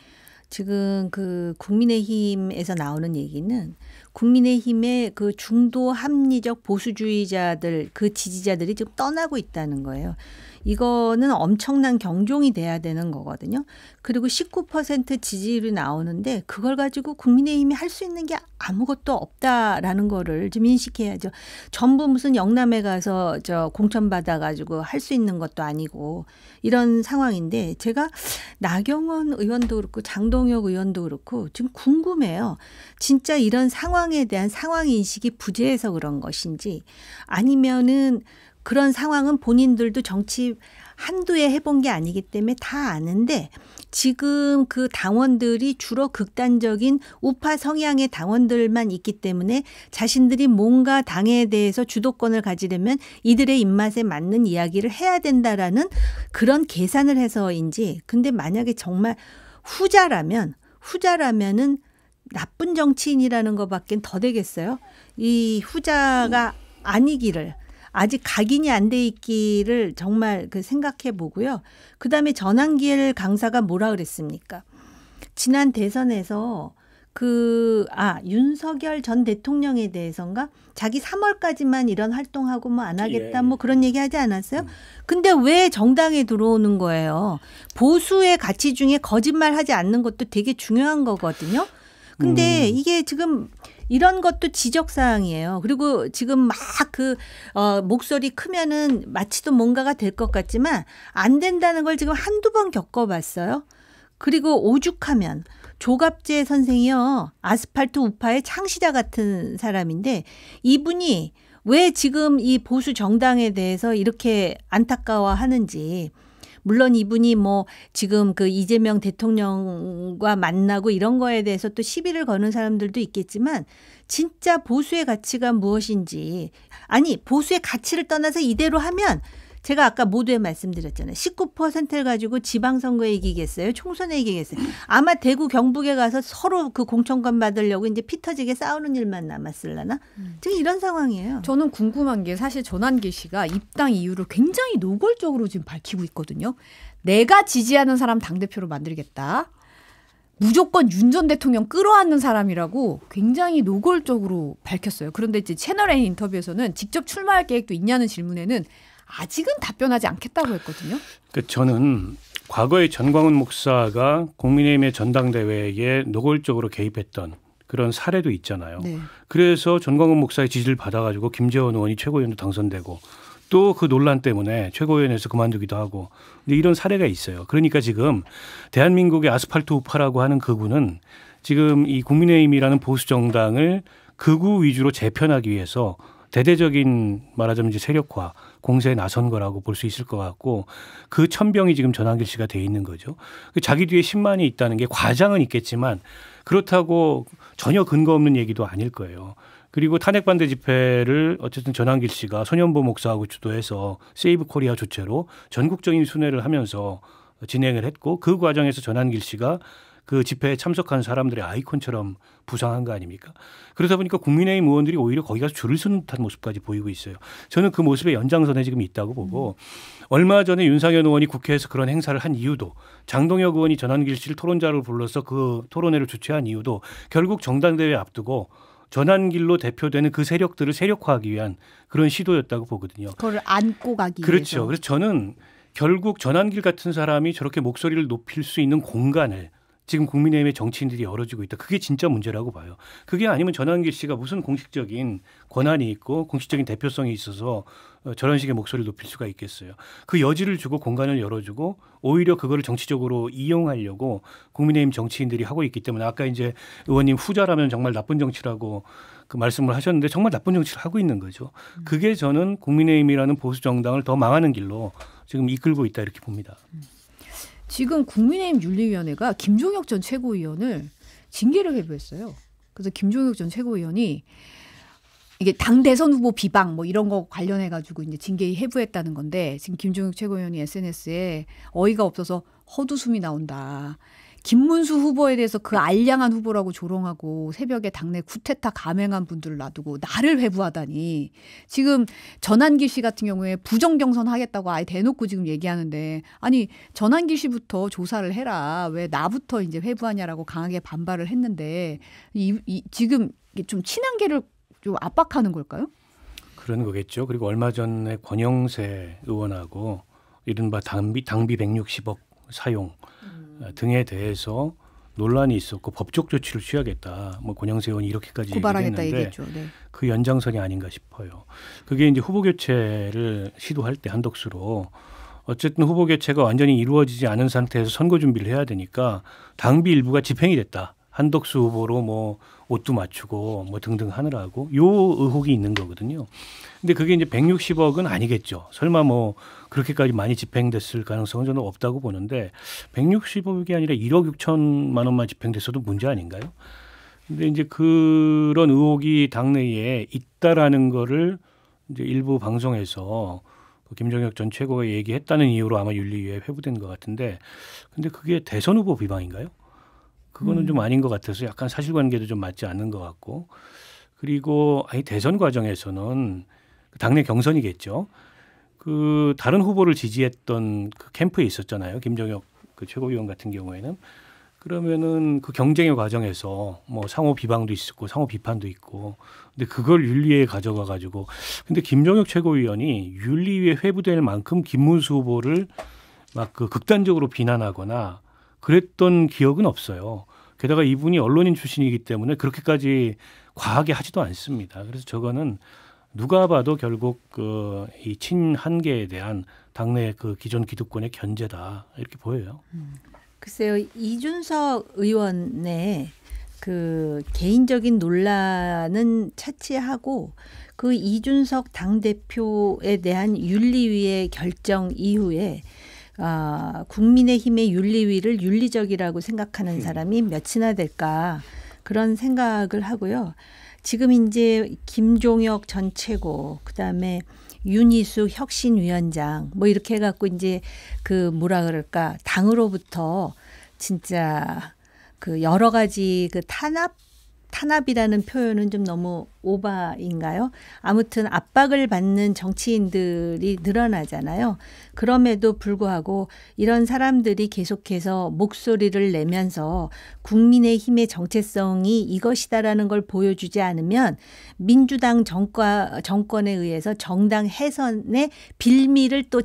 지금 그 국민의힘에서 나오는 얘기는 국민의힘의 그 중도 합리적 보수주의자들 그 지지자들이 지금 떠나고 있다는 거예요. 이거는 엄청난 경종이 돼야 되는 거거든요. 그리고 19% 지지율이 나오는데 그걸 가지고 국민의힘이 할 수 있는 게 아무것도 없다라는 거를 좀 인식해야죠. 전부 무슨 영남에 가서 공천 받아가지고 할 수 있는 것도 아니고 이런 상황인데 제가 나경원 의원도 그렇고 장동혁 의원도 그렇고 지금 궁금해요. 진짜 이런 상황에 대한 상황 인식이 부재해서 그런 것인지 아니면은 그런 상황은 본인들도 정치 한두 해 해본 게 아니기 때문에 다 아는데 지금 그 당원들이 주로 극단적인 우파 성향의 당원들만 있기 때문에 자신들이 뭔가 당에 대해서 주도권을 가지려면 이들의 입맛에 맞는 이야기를 해야 된다라는 그런 계산을 해서인지 근데 만약에 정말 후자라면은 나쁜 정치인이라는 것밖엔 더 되겠어요. 이 후자가 아니기를 아직 각인이 안 돼 있기를 정말 생각해 보고요. 그다음에 전한길 강사가 뭐라 그랬습니까? 지난 대선에서 윤석열 전 대통령에 대해서인가 자기 3월까지만 이런 활동하고 뭐 안 하겠다 뭐 그런 얘기 하지 않았어요? 근데 왜 정당에 들어오는 거예요? 보수의 가치 중에 거짓말하지 않는 것도 되게 중요한 거거든요. 근데 이게 지금 이런 것도 지적사항이에요. 그리고 지금 막 목소리 크면은 마치도 뭔가가 될 것 같지만 안 된다는 걸 지금 한두 번 겪어봤어요. 그리고 오죽하면 조갑재 선생이요. 아스팔트 우파의 창시자 같은 사람인데 이분이 왜 지금 이 보수 정당에 대해서 이렇게 안타까워하는지 물론 이분이 뭐 지금 그 이재명 대통령과 만나고 이런 거에 대해서 또 시비를 거는 사람들도 있겠지만 진짜 보수의 가치가 무엇인지 아니 보수의 가치를 떠나서 이대로 하면 제가 아까 모두에 말씀드렸잖아요. 19%를 가지고 지방선거에 이기겠어요? 총선에 이기겠어요? 아마 대구 경북에 가서 서로 그 공천권 받으려고 이제 피 터지게 싸우는 일만 남았을라나? 지금 이런 상황이에요. 저는 궁금한 게 사실 전한길 씨가 입당 이유를 굉장히 노골적으로 지금 밝히고 있거든요. 내가 지지하는 사람 당대표로 만들겠다. 무조건 윤 전 대통령 끌어안는 사람이라고 굉장히 노골적으로 밝혔어요. 그런데 이제 채널A 인터뷰에서는 직접 출마할 계획도 있냐는 질문에는 아직은 답변하지 않겠다고 했거든요. 그러니까 저는 과거에 전광훈 목사가 국민의힘의 전당대회에 노골적으로 개입했던 그런 사례도 있잖아요. 네. 그래서 전광훈 목사의 지지를 받아가지고 김재원 의원이 최고위원도 당선되고 또 그 논란 때문에 최고위원회에서 그만두기도 하고 이런 사례가 있어요. 그러니까 지금 대한민국의 아스팔트 우파라고 하는 극우는 지금 이 국민의힘이라는 보수 정당을 극우 위주로 재편하기 위해서 대대적인 말하자면 이제 세력화 공세에 나선 거라고 볼 수 있을 것 같고 그 천병이 지금 전한길 씨가 돼 있는 거죠. 자기 뒤에 10만이 있다는 게 과장은 있겠지만 그렇다고 전혀 근거 없는 얘기도 아닐 거예요. 그리고 탄핵 반대 집회를 어쨌든 전한길 씨가 손현보 목사하고 주도해서 세이브 코리아 주최로 전국적인 순회를 하면서 진행을 했고 그 과정에서 전한길 씨가 그 집회에 참석한 사람들의 아이콘처럼 부상한 거 아닙니까? 그러다 보니까 국민의힘 의원들이 오히려 거기 가서 줄을 서는 듯한 모습까지 보이고 있어요. 저는 그 모습의 연장선에 지금 있다고 보고 얼마 전에 윤상현 의원이 국회에서 그런 행사를 한 이유도 장동혁 의원이 전한길 씨를 토론자로 불러서 그 토론회를 주최한 이유도 결국 정당대회 앞두고 전한길로 대표되는 그 세력들을 세력화하기 위한 그런 시도였다고 보거든요. 그걸 안고 가기 그렇죠. 위해서. 그래서 저는 결국 전한길 같은 사람이 저렇게 목소리를 높일 수 있는 공간을 지금 국민의힘의 정치인들이 열어주고 있다. 그게 진짜 문제라고 봐요. 그게 아니면 전환길 씨가 무슨 공식적인 권한이 있고 공식적인 대표성이 있어서 저런 식의 목소리를 높일 수가 있겠어요. 그 여지를 주고 공간을 열어주고 오히려 그거를 정치적으로 이용하려고 국민의힘 정치인들이 하고 있기 때문에 아까 이제 의원님 후자라면 정말 나쁜 정치라고 그 말씀을 하셨는데 정말 나쁜 정치를 하고 있는 거죠. 그게 저는 국민의힘이라는 보수 정당을 더 망하는 길로 지금 이끌고 있다 이렇게 봅니다. 지금 국민의힘 윤리위원회가 김종혁 전 최고위원을 징계를 회부했어요. 그래서 김종혁 전 최고위원이 이게 당 대선 후보 비방 뭐 이런 거 관련해 가지고 이제 징계 회부했다는 건데 지금 김종혁 최고위원이 SNS에 어이가 없어서 헛웃음이 나온다. 김문수 후보에 대해서 그 알량한 후보라고 조롱하고 새벽에 당내 쿠데타 감행한 분들을 놔두고 나를 회부하다니. 지금 전한길 씨 같은 경우에 부정경선 하겠다고 아예 대놓고 지금 얘기하는데 아니 전한길 씨부터 조사를 해라. 왜 나부터 이제 회부하냐라고 강하게 반발을 했는데 지금 좀 친한계를 좀 압박하는 걸까요? 그런 거겠죠. 그리고 얼마 전에 권영세 의원하고 이른바 당비 160억 사용 등에 대해서 논란이 있었고 법적 조치를 취하겠다. 뭐 권영세 의원이 이렇게까지 고발하겠다 얘기했는데 얘기했죠. 네. 그 연장선이 아닌가 싶어요. 그게 이제 후보 교체를 시도할 때 한덕수로 어쨌든 후보 교체가 완전히 이루어지지 않은 상태에서 선거 준비를 해야 되니까 당비 일부가 집행이 됐다. 한덕수 후보로 뭐 옷도 맞추고 뭐 등등 하느라고 요 의혹이 있는 거거든요. 근데 그게 이제 160억은 아니겠죠. 설마 뭐 그렇게까지 많이 집행됐을 가능성은 저는 없다고 보는데 160억이 아니라 1억 6천만 원만 집행됐어도 문제 아닌가요? 근데 이제 그런 의혹이 당내에 있다라는 거를 이제 일부 방송에서 김종혁 전 최고가 얘기했다는 이유로 아마 윤리위에 회부된 것 같은데 근데 그게 대선 후보 비방인가요? 그거는 좀 아닌 것 같아서 약간 사실관계도 좀 맞지 않는 것 같고 그리고 아니 대선 과정에서는 당내 경선이겠죠. 그 다른 후보를 지지했던 그 캠프에 있었잖아요. 김종혁 그 최고위원 같은 경우에는 그러면은 그 경쟁의 과정에서 뭐 상호 비방도 있었고 상호 비판도 있고 근데 그걸 윤리위에 가져가 가지고 근데 김종혁 최고위원이 윤리위에 회부될 만큼 김문수 후보를 막 그 극단적으로 비난하거나 그랬던 기억은 없어요. 게다가 이분이 언론인 출신이기 때문에 그렇게까지 과하게 하지도 않습니다. 그래서 저거는 누가 봐도 결국 그 이 친한계에 대한 당내 그 기존 기득권의 견제다 이렇게 보여요. 글쎄요, 이준석 의원의 그 개인적인 논란은 차치하고 그 이준석 당대표에 대한 윤리위의 결정 이후에 국민의힘의 윤리위를 윤리적이라고 생각하는 사람이 몇이나 될까 그런 생각을 하고요. 지금 이제 김종혁 전 최고 그다음에 윤희숙 혁신위원장 뭐 이렇게 해갖고 이제 그 뭐라 그럴까 당으로부터 진짜 그 여러 가지 그 탄압이라는 표현은 좀 너무 오바인가요? 아무튼 압박을 받는 정치인들이 늘어나잖아요. 그럼에도 불구하고 이런 사람들이 계속해서 목소리를 내면서 국민의힘의 정체성이 이것이다라는 걸 보여주지 않으면 민주당 정권에 의해서 정당 해산의 빌미를 또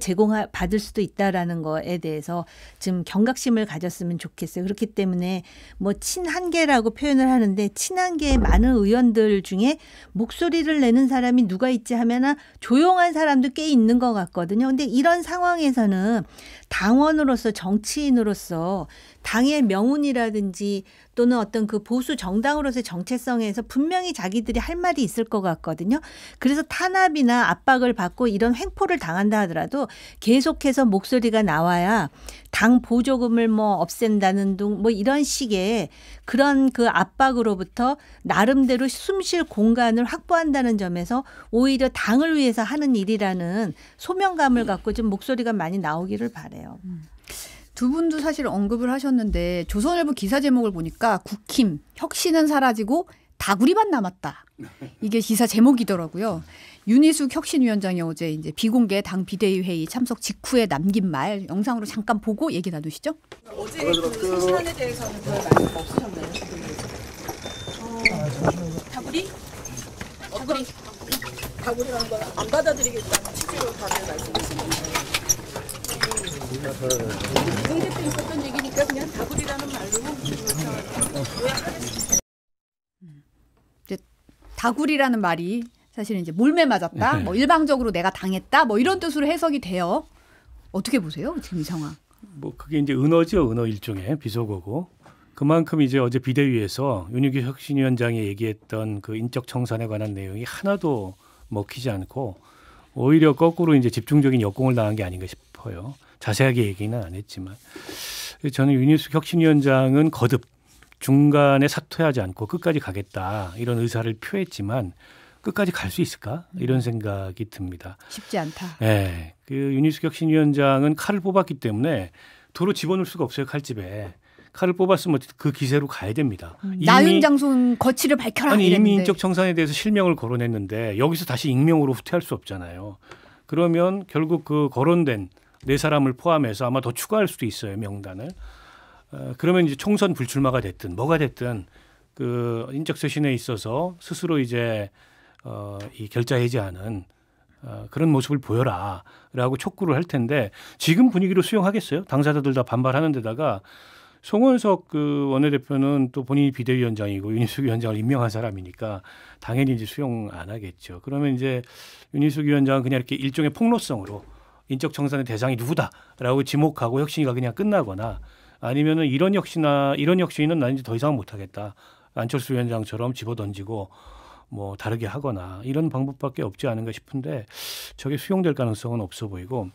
받을 수도 있다라는 거에 대해서 좀 경각심을 가졌으면 좋겠어요. 그렇기 때문에 뭐 친한계라고 표현을 하는데 친한계의 많은 의원들 중에 목소리를 내는 사람이 누가 있지 하면은 조용한 사람도 꽤 있는 것 같거든요. 근데 이런 상황에서는 당원으로서 정치인으로서 당의 명운이라든지 또는 어떤 그 보수 정당으로서의 정체성에서 분명히 자기들이 할 말이 있을 것 같거든요. 그래서 탄압이나 압박을 받고 이런 횡포를 당한다 하더라도 계속해서 목소리가 나와야 당 보조금을 뭐 없앤다는 등 뭐 이런 식의 그런 그 압박으로부터 나름대로 숨쉴 공간을 확보한다는 점에서 오히려 당을 위해서 하는 일이라는 소명감을 갖고 좀 목소리가 많이 나오기를 바라요. 두 분도 사실 언급을 하셨는데 조선일보 기사 제목을 보니까 국힘 혁신은 사라지고 다구리만 남았다. 이게 기사 제목이더라고요. 윤희숙 혁신위원장이 어제 이제 비공개 당 비대위 회의 참석 직후에 남긴 말 영상으로 잠깐 보고 얘기 나누시죠. 어제 그 시간에 대해서는 별 말씀 없으셨나요? 다구리? 다구리라는 걸 안 받아들이겠다는 취지로 다들 말씀하신 건가요? 이제 때 있었던 얘기니까 그냥 다굴이라는 말로 다굴이라는 말이 사실은 이제 몰매 맞았다. 네. 뭐 일방적으로 내가 당했다. 뭐 이런 뜻으로 해석이 돼요. 어떻게 보세요? 지금 이 상황. 뭐 그게 이제 은어죠. 은어 일종의 비속어고. 그만큼 이제 어제 비대위에서 윤희규 혁신위원장이 얘기했던 그 인적 청산에 관한 내용이 하나도 먹히지 않고 오히려 거꾸로 이제 집중적인 역공을 당한 게 아닌가 싶어요. 자세하게 얘기는 안 했지만 저는 윤희숙 혁신위원장은 거듭 중간에 사퇴하지 않고 끝까지 가겠다 이런 의사를 표했지만 끝까지 갈 수 있을까 이런 생각이 듭니다. 쉽지 않다. 네, 그 윤희숙 혁신위원장은 칼을 뽑았기 때문에 도로 집어넣을 수가 없어요. 칼집에. 칼을 뽑았으면 그 기세로 가야 됩니다. 나윤장손 거취를 밝혀라. 아니 이랬는데. 이미 인적 청산에 대해서 실명을 거론했는데 여기서 다시 익명으로 후퇴할 수 없잖아요. 그러면 결국 그 거론된 네 사람을 포함해서 아마 더 추가할 수도 있어요. 명단을. 그러면 이제 총선 불출마가 됐든 뭐가 됐든 그 인적 쇄신에 있어서 스스로 이제 이 결자 해지하는 그런 모습을 보여라라고 촉구를 할 텐데 지금 분위기로 수용하겠어요? 당사자들 다 반발하는 데다가 송원석 그 원내대표는 또 본인이 비대위원장이고 윤희숙 위원장을 임명한 사람이니까 당연히 이제 수용 안 하겠죠. 그러면 이제 윤희숙 위원장은 그냥 이렇게 일종의 폭로성으로 인적 청산의 대상이 누구다라고 지목하고 혁신이가 그냥 끝나거나 아니면은 이런 혁신은 난 이제 더 이상 못하겠다. 안철수 위원장처럼 집어던지고 뭐 다르게 하거나 이런 방법밖에 없지 않은가 싶은데 저게 수용될 가능성은 없어 보이고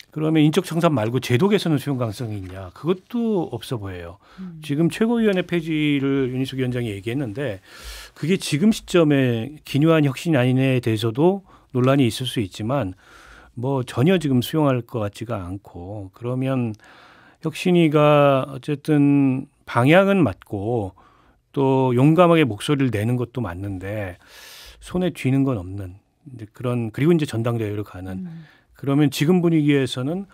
그러면 인적 청산 말고 제도 개선은 수용 가능성이 있냐? 그것도 없어 보여요. 지금 최고위원회 폐지를 윤희숙 위원장이 얘기했는데 그게 지금 시점에 기묘한 혁신이 아니냐에 대해서도 논란이 있을 수 있지만 뭐 전혀 지금 수용할 것 같지가 않고 그러면 혁신이가 어쨌든 방향은 맞고 또 용감하게 목소리를 내는 것도 맞는데 손에 쥐는 건 없는 그런 그리고 이제 전당대회로 가는 그러면 지금 분위기에서는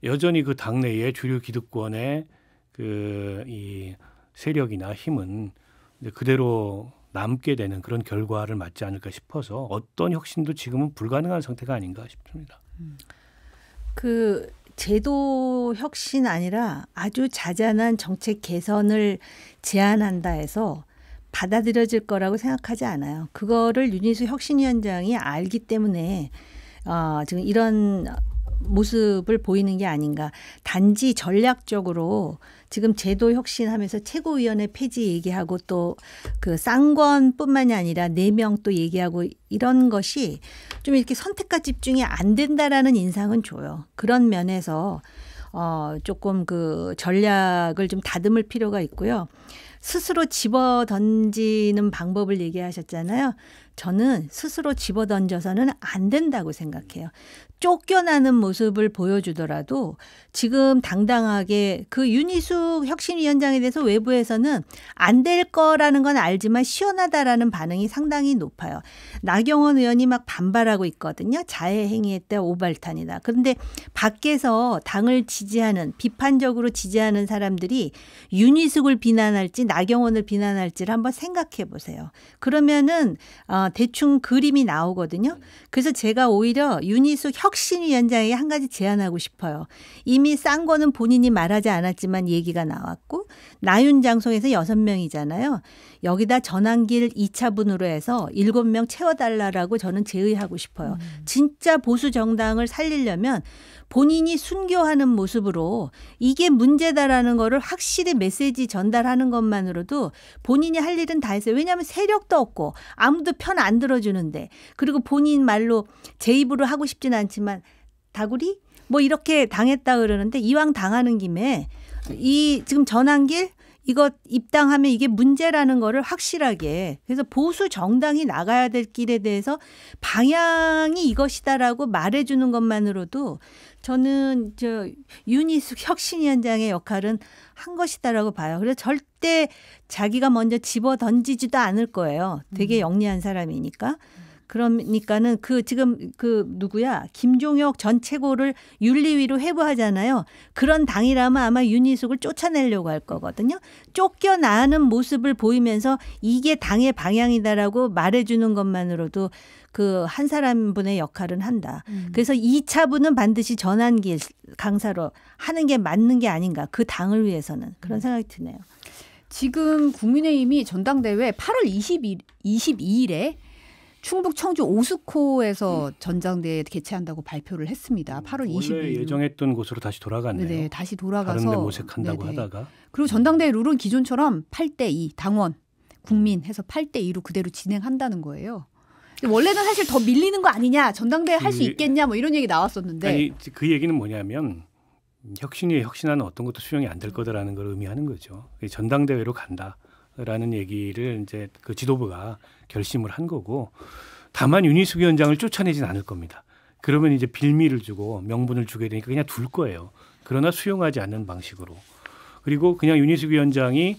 여전히 그 당내의 주류 기득권의 그 이 세력이나 힘은 이제 그대로 남게 되는 그런 결과를 맞지 않을까 싶어서 어떤 혁신도 지금은 불가능한 상태가 아닌가 싶습니다. 그 제도 혁신 아니라 아주 자잘한 정책 개선을 제안한다 해서 받아들여질 거라고 생각하지 않아요. 그거를 윤희숙 혁신위원장이 알기 때문에 지금 이런 모습을 보이는 게 아닌가. 단지 전략적으로 지금 제도 혁신하면서 최고위원회 폐지 얘기하고 또 그 쌍권뿐만이 아니라 4명 또 얘기하고 이런 것이 좀 이렇게 선택과 집중이 안 된다라는 인상은 줘요. 그런 면에서 조금 그 전략을 좀 다듬을 필요가 있고요. 스스로 집어 던지는 방법을 얘기하셨잖아요. 저는 스스로 집어 던져서는 안 된다고 생각해요. 쫓겨나는 모습을 보여주더라도 지금 당당하게 그 윤희숙 혁신위원장에 대해서 외부에서는 안 될 거라는 건 알지만 시원하다라는 반응이 상당히 높아요. 나경원 의원이 막 반발하고 있거든요. 자해 행위했다 오발탄이다. 그런데 밖에서 당을 지지하는 비판적으로 지지하는 사람들이 윤희숙을 비난할지 나경원을 비난할지를 한번 생각해 보세요. 그러면은 대충 그림이 나오거든요. 그래서 제가 오히려 윤희숙 혁신위원장에게 한 가지 제안하고 싶어요. 이미 싼 거는 본인이 말하지 않았지만 얘기가 나왔고 나윤장송에서 6명이잖아요. 여기다 전환길 2차분으로 해서 7명 채워달라고 저는 제의하고 싶어요. 진짜 보수 정당을 살리려면 본인이 순교하는 모습으로 이게 문제다라는 거를 확실히 메시지 전달하는 것만으로도 본인이 할 일은 다 했어요. 왜냐하면 세력도 없고 아무도 편 안 들어주는데 그리고 본인 말로 제 입으로 하고 싶지는 않지만 다구리? 뭐 이렇게 당했다 그러는데 이왕 당하는 김에 이 지금 전환길 이거 입당하면 이게 문제라는 거를 확실하게 그래서 보수 정당이 나가야 될 길에 대해서 방향이 이것이다라고 말해주는 것만으로도 저는 윤희숙 혁신위원장의 역할은 한 것이다라고 봐요. 그래서 절대 자기가 먼저 집어 던지지도 않을 거예요. 되게 영리한 사람이니까. 그러니까는 지금 누구야 김종혁 전 최고를 윤리위로 회부하잖아요. 그런 당이라면 아마 윤희숙을 쫓아내려고 할 거거든요. 쫓겨나는 모습을 보이면서 이게 당의 방향이다라고 말해주는 것만으로도 그 한 사람분의 역할은 한다. 그래서 2차분은 반드시 전환기 강사로 하는 게 맞는 게 아닌가. 그 당을 위해서는 그런 생각이 드네요. 지금 국민의힘이 전당대회 8월 22일에 충북 청주 오스코에서 전당대회 개최한다고 발표를 했습니다. 8월 22일. 원래 예정했던 곳으로 다시 돌아갔네요. 네, 다시 돌아가서 다른 데 모색한다고 네네. 하다가. 그리고 전당대회 룰은 기존처럼 8대2 당원 국민 해서 8대2로 그대로 진행한다는 거예요. 근데 원래는 사실 더 밀리는 거 아니냐, 전당대회 할 수 있겠냐 뭐 이런 얘기 나왔었는데. 아니 그 얘기는 뭐냐면 혁신이 혁신하는 어떤 것도 수용이 안 될 거다라는 걸 의미하는 거죠. 전당대회로 간다라는 얘기를 이제 그 지도부가 결심을 한 거고, 다만 윤희숙 위원장을 쫓아내진 않을 겁니다. 그러면 이제 빌미를 주고 명분을 주게 되니까 그냥 둘 거예요. 그러나 수용하지 않는 방식으로. 그리고 그냥 윤희숙 위원장이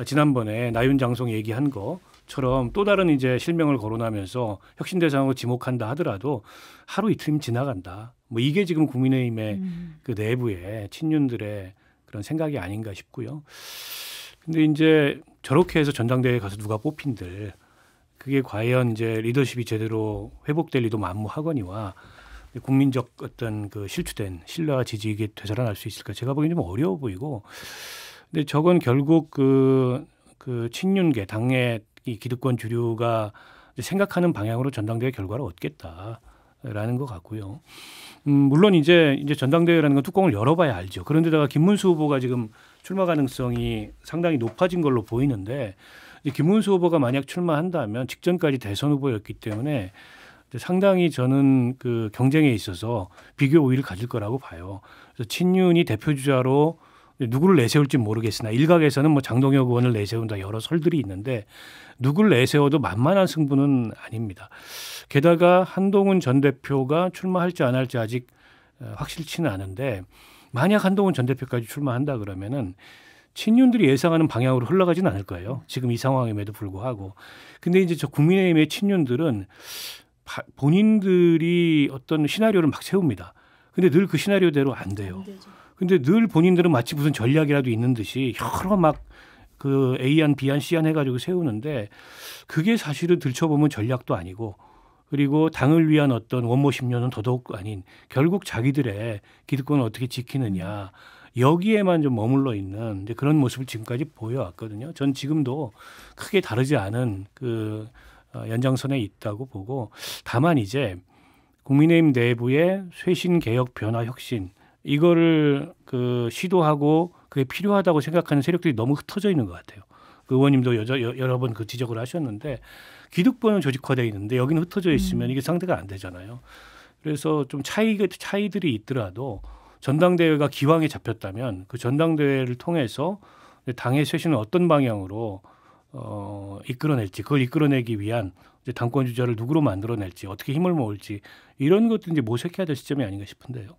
지난번에 나윤장송 얘기한 것처럼 또 다른 이제 실명을 거론하면서 혁신 대상으로 지목한다 하더라도 하루 이틀이면 지나간다. 뭐 이게 지금 국민의힘의 그 내부의 친윤들의 그런 생각이 아닌가 싶고요. 근데 이제 저렇게 해서 전당대회에 가서 누가 뽑힌들, 그게 과연 이제 리더십이 제대로 회복될 리도 만무하거니와 국민적 어떤 그 실추된 신뢰와 지지 이게 되살아날 수 있을까? 제가 보기엔 좀 어려워 보이고. 근데 저건 결국 그 친윤계 당의 이 기득권 주류가 생각하는 방향으로 전당대회 결과를 얻겠다라는 것 같고요. 물론 이제 전당대회라는 건 뚜껑을 열어봐야 알죠. 그런데다가 김문수 후보가 지금 출마 가능성이 상당히 높아진 걸로 보이는데, 김문수 후보가 만약 출마한다면 직전까지 대선 후보였기 때문에 상당히 저는 그 경쟁에 있어서 비교 우위를 가질 거라고 봐요. 그래서 친윤이 대표 주자로 누구를 내세울지 모르겠으나 일각에서는 뭐 장동혁 의원을 내세운다 여러 설들이 있는데, 누구를 내세워도 만만한 승부는 아닙니다. 게다가 한동훈 전 대표가 출마할지 안 할지 아직 확실치는 않은데, 만약 한동훈 전 대표까지 출마한다 그러면은 친윤들이 예상하는 방향으로 흘러가지는 않을 거예요. 지금 이 상황임에도 불구하고. 근데 이제 저 국민의힘의 친윤들은 본인들이 어떤 시나리오를 막 세웁니다. 근데 늘 그 시나리오대로 안 돼요. 근데 늘 본인들은 마치 무슨 전략이라도 있는 듯이 여러 막 그 A안, B안, C안 해가지고 세우는데, 그게 사실은 들춰보면 전략도 아니고, 그리고 당을 위한 어떤 원모 심려는 더더욱 아닌, 결국 자기들의 기득권을 어떻게 지키느냐, 여기에만 좀 머물러 있는 그런 모습을 지금까지 보여왔거든요. 전 지금도 크게 다르지 않은 그 연장선에 있다고 보고, 다만 이제 국민의힘 내부의 쇄신, 개혁, 변화, 혁신, 이거를 그 시도하고 그게 필요하다고 생각하는 세력들이 너무 흩어져 있는 것 같아요. 그 의원님도 여러 번 그 지적을 하셨는데, 기득권은 조직화되어 있는데 여기는 흩어져 있으면 이게 상대가 안 되잖아요. 그래서 좀 차이들이 있더라도 전당대회가 기왕에 잡혔다면 그 전당대회를 통해서 당의 쇄신을 어떤 방향으로 이끌어낼지, 그걸 이끌어내기 위한 이제 당권 주자를 누구로 만들어낼지, 어떻게 힘을 모을지, 이런 것도 이제 모색해야 될 시점이 아닌가 싶은데요.